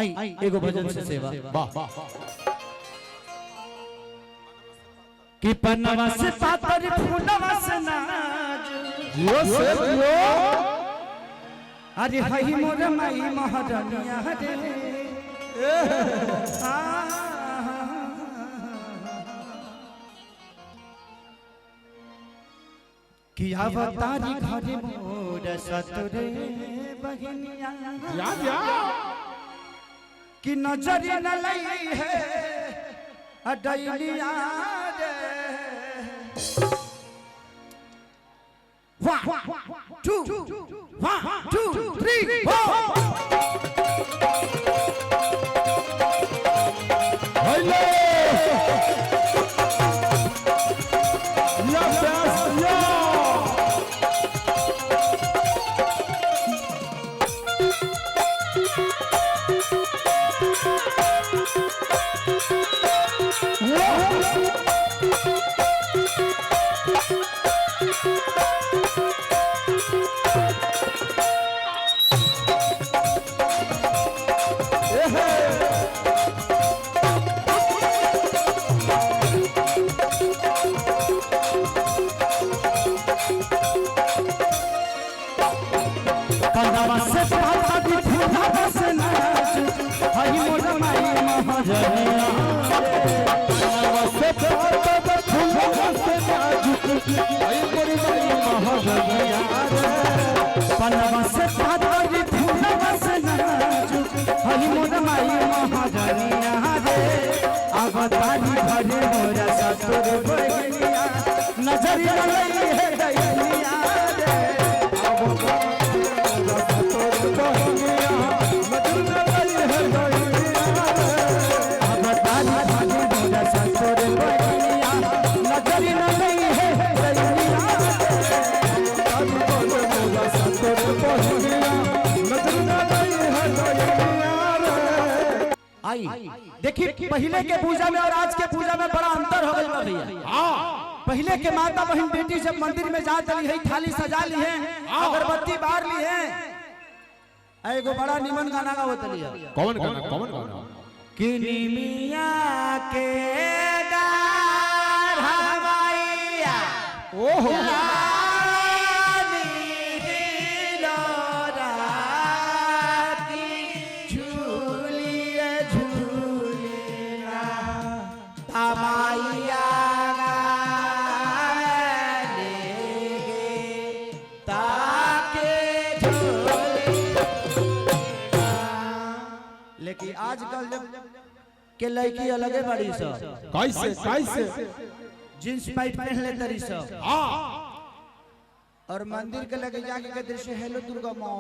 आई एगो भजन से सेवा कि पन्नवा से पातर फूलवा से नाज जियो से जियो अरे हई मोर माई महारानिया रे कि अवतारी घरे मोर सतरे बहनिया या कि नजर न लई है अडैलिया रे 1 2 1 2 3 हेलो या प्यास या पन्नवा से पातर फूलवा से नाच हई मोर माई महारानिया से पातर फूलवा से नाच आई मोर माई महारानिया पन्नवा से पातर फूलवा से नाच हई मोर माई महारानिया रे अवतारी घरे मोर ससुर बहनिया नजर न लई है दैनिया रे देखिए पहले के पूजा में और आज के पूजा में बड़ा अंतर हो गई भैया। पहले के माता बहन बेटी जब मंदिर में जा चली है थाली सजा ली है अगरबत्ती बार ली है एगो बड़ा निमन गाना गावत लिया कौन गाना कि निमिया के डार हवाइया ओहो लेकिन आजकल के लड़की अलगे बड़ी सब कैसे जींस पैंट पहन ले तरी सब और मंदिर के लगे जाके कहते से हेलो दुर्गा माँ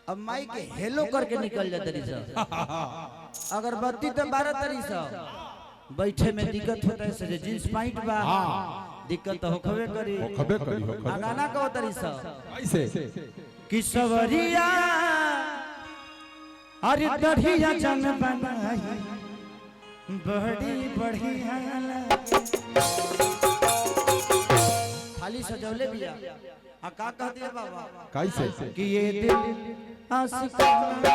अब माई के हेलो करके निकल जाते रही सब अगरबत्ती तो 12 तरी सब बैठे में दिक्कत होता है से जींस पैंट बा दिक्कत तो होखबे करी गाना का तरी सब कैसे कि सवरिया अरे दढ़िया जन बनाई बड़ी बढ़िया थाली सजौले बिया आ का कह दिया बाबा कैसे कि ये दिल आशिकाना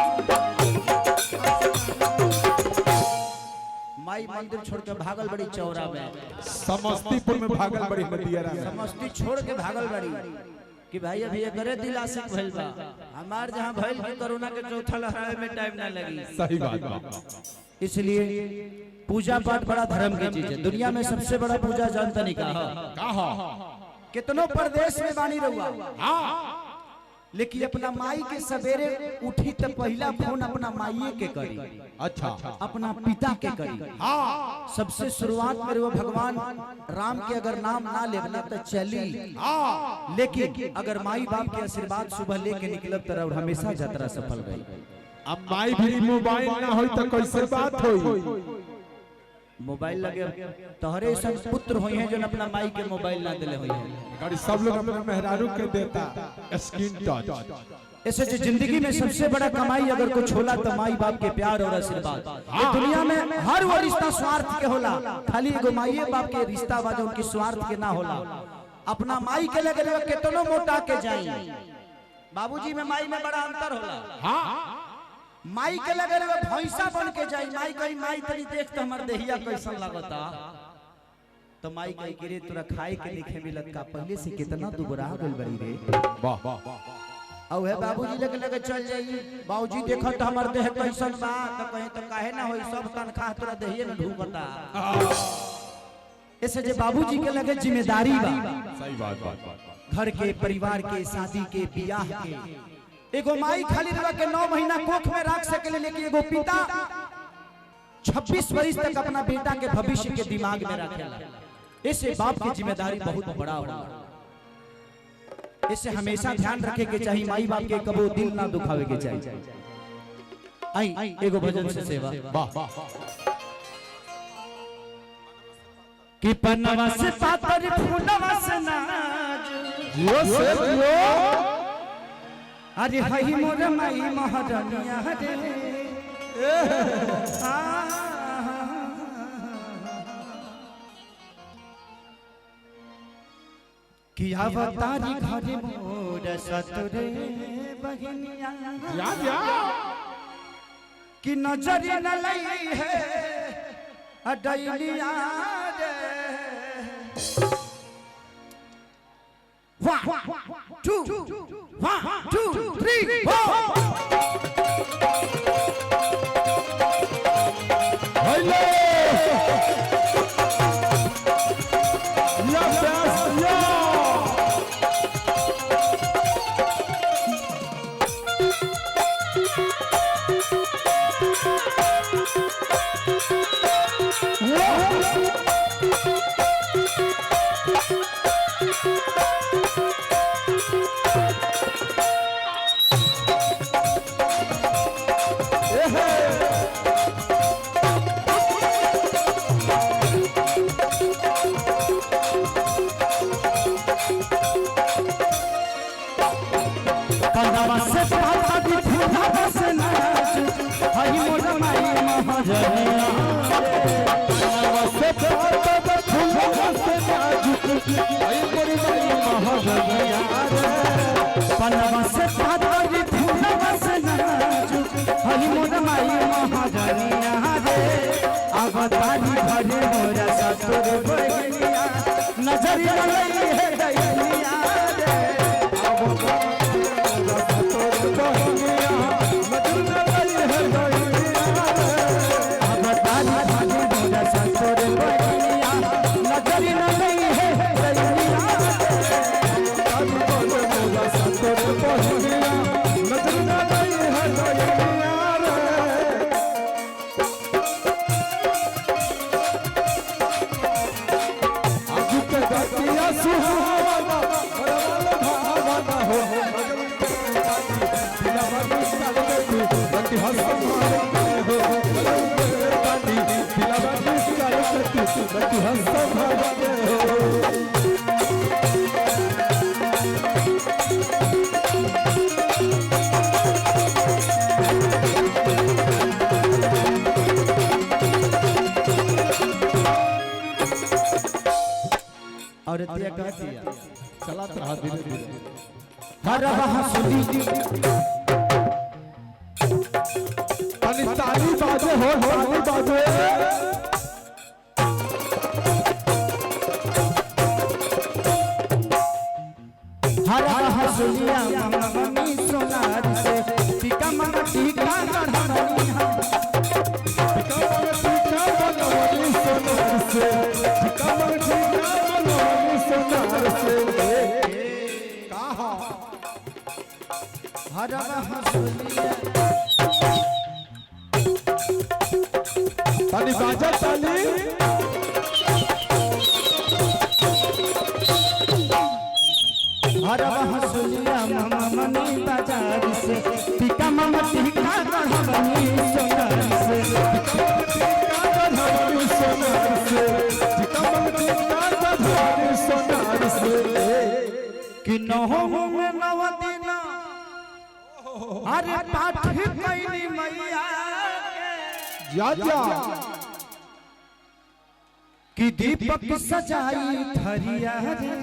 माई मंदिर छोड़ के भागल बड़ी चौरा में समस्तीपुर में भागल बड़ी मदियारा में समस्ती छोड़ के भागल बड़ी कि भाई अभी ये करे दिल आशिक भइल बा हमार जहां भइल की कोरोना के चौथा लहरावे में टाइम ना लगी सही बात बा इसलिए पूजा पाठ बड़ा धर्म की चीज है दुनिया में सबसे बड़ा पूजा जानता नहीं कहा कितनों प्रदेश में बानी रहुआ लेकिन अपना माई के सवेरे उठी तो पहला फोन अपना माई के करी अच्छा अपना पिता के करी सबसे शुरुआत में वो भगवान राम के अगर नाम ना लेना तो चली लेकिन अगर माई बाप के आशीर्वाद सुबह लेके निकलब तरह हमेशा यात्रा सफल गई अब माई भी मोबाइल ना होई तो कैसे बात होई मोबाइल लगे तोहरे सन पुत्र होई हैं जो अपना माई के मोबाइल ना दिले होई हैं गाड़ी सब लोग अपने मेहरारू के देता स्क्रीन टच ऐसे जो जिंदगी में सबसे बड़ा कमाई अगर कुछ होला तो माई बाप के प्यार और आशीर्वाद ये दुनिया में हर वो रिश्ता स्वार्थ के होला खाली एगो माई बाप के रिश्ता बा जो उनकी स्वार्थ के ना होला अपना माई के लगे कितनो मोटा के जाई बाबूजी में माई में बड़ा अंतर होला माई के लगे भैंसा बन के जाई, माई कही माई तनी देख तो हमर देहिया कैसन लगता, तो माई कही कि रे तोरा खाए के लिखे मिलत का, पहले से कितना दुबरा गइल बड़ी रे। वाह वाह वाह। औ है बाबूजी लगे चल जाई, बाबूजी देखत हमर देह कैसन बा, तो कहे तो काहे ना होई, सब तनखा तोरा देहिए में ढूकता। ऐसे जे बाबूजी के लगे जिम्मेदारी बा, सही बात। घर के, परिवार के, शादी के, बियाह के, एगो माई खाली रह के 9 महीना कोख में रख सके, लेकिन एगो पिता 26 वर्ष तक अपना बेटा के भविष्य के दिमाग में रखेला। ऐसे बाप की जिम्मेदारी बहुत बड़ा होला। इससे हमेशा ध्यान रखे के चाहिए, माई बाप के कबो दिल ना दुखावे के चाहिए। आई एगो भजन से सेवा। वाह कि पन्नवा से पातर फूलवा से नाज, जियो से जियो, अरे हई मोर माई महारानिया रे, कि अवतारी घरे मोर सतुरे बहनिया, कि नजर न लई है अडैलिया रे। 1 2 1 2 3 हेलो या प्यास या पन्नवा से पातर फूलवा से नाजुक, हई मोर माई महारानिया रे। अवतारी घरे मोर सतुर बहनिया, नजर न लई है दैनिया रे। अवतारी घरे मोर सतुर बहनिया, नजर न लई है दैनिया और तिया कहती है चलत रहा धीरे धीरे। हर हंसुली ताली बाजे हो ताली बाजे। हर हंसुलिया मम्मी सोनार से, टीका मना टीका गढ़नी हम, टीका मना टीका बनवनी सोनार से, टीका मना टीका बनवनी सोनार से। कहा हर हंसुलिया ताली बाजा ताली। हर हंसुलिया मम्मी बाजार से, टीका ममा टीका गढ़नी सोनार से, टीका बनवनी सोनार से, टीका मना टीका बनवनी सोनार से। कि नहो में नव दिन अरे पाठ कैली मैया जा जा कि दीपक सजाई थरिया रे।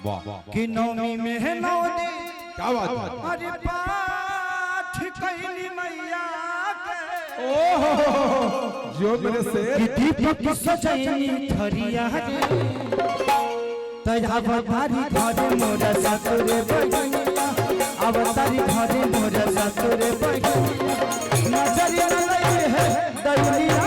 वाह कि नौमी में है 9 दिन क्या बात है। अरे पाठ जो मेरे से दीपक सजैनी थरिया रे अवतारी घरे मोरा सतुरे बहिनिया अवतारी घरे मोरा सतुरे बहिनिया नजरिया लगे है दैनिया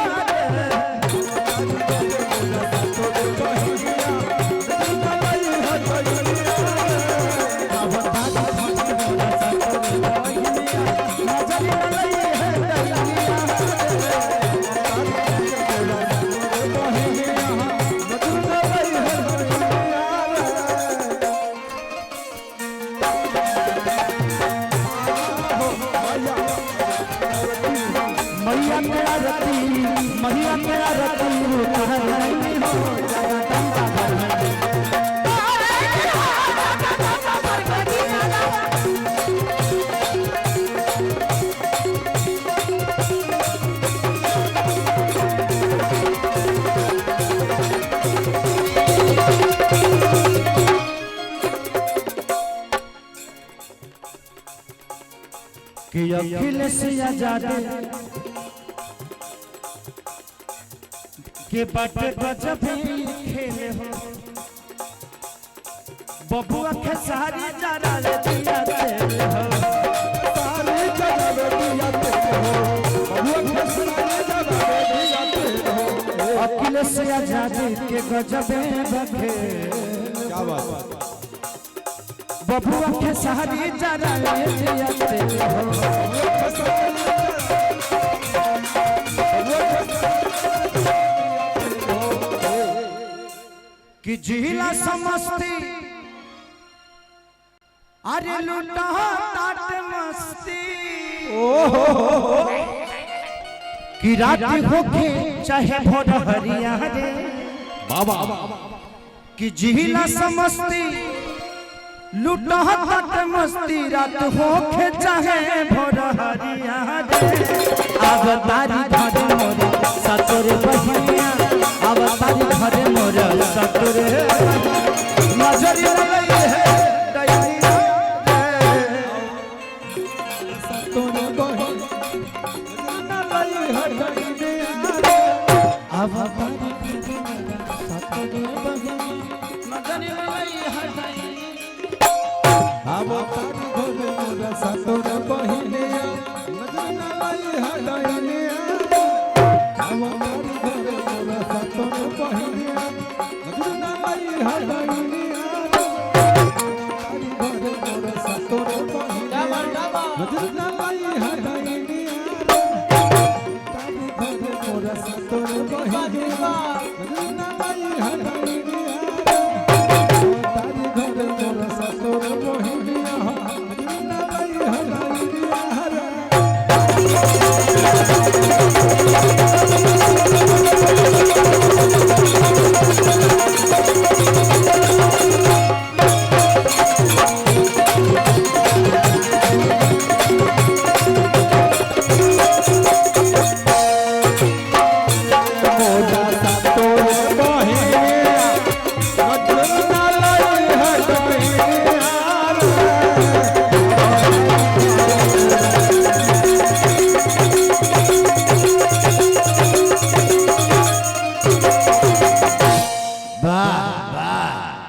मैया मेरा रतन कि अखिलेश आजाद के बाटे गजब खेले हो बबुआ के सारी जरा ले दिया तेरे हो सारी जगह दिया तेरे हो बबुआ के सारी जगह दिया तेरे हो अखिलेश आजाद के गजब बखे क्या बात बबुआ के सारी जरा ले दिया तेरे हो कि जिला समस्ती अरे लूटा ताट मस्ती कि रात होके चाहे भोर हरिया रे बाबा कि जिला समस्ती लूटा ताट मस्ती रात होके चाहे भोर हरिया रे अवतारी घरे मोरे सतुरे बहिनिया अवतारी घरे मोरे सतुरे नजरिया लगे है दैनिया सतुरे बहिनिया लई है दैनिया अवतारी सतुरे बहिनिया नजरिया लगे है दैनिया अवतारी घरे मोरा सतुरे बहिनिया नजरिया लई है दैनिया अवतारी घरे मोरा सतुरे बहिनिया नजरिया लई है दैनिया अवतारी घरे मोरा सतुरे बहिनिया नजरिया लई है दैनिया अवतारी घरे मोरा सतुरे बहिनिया नजरिया लई है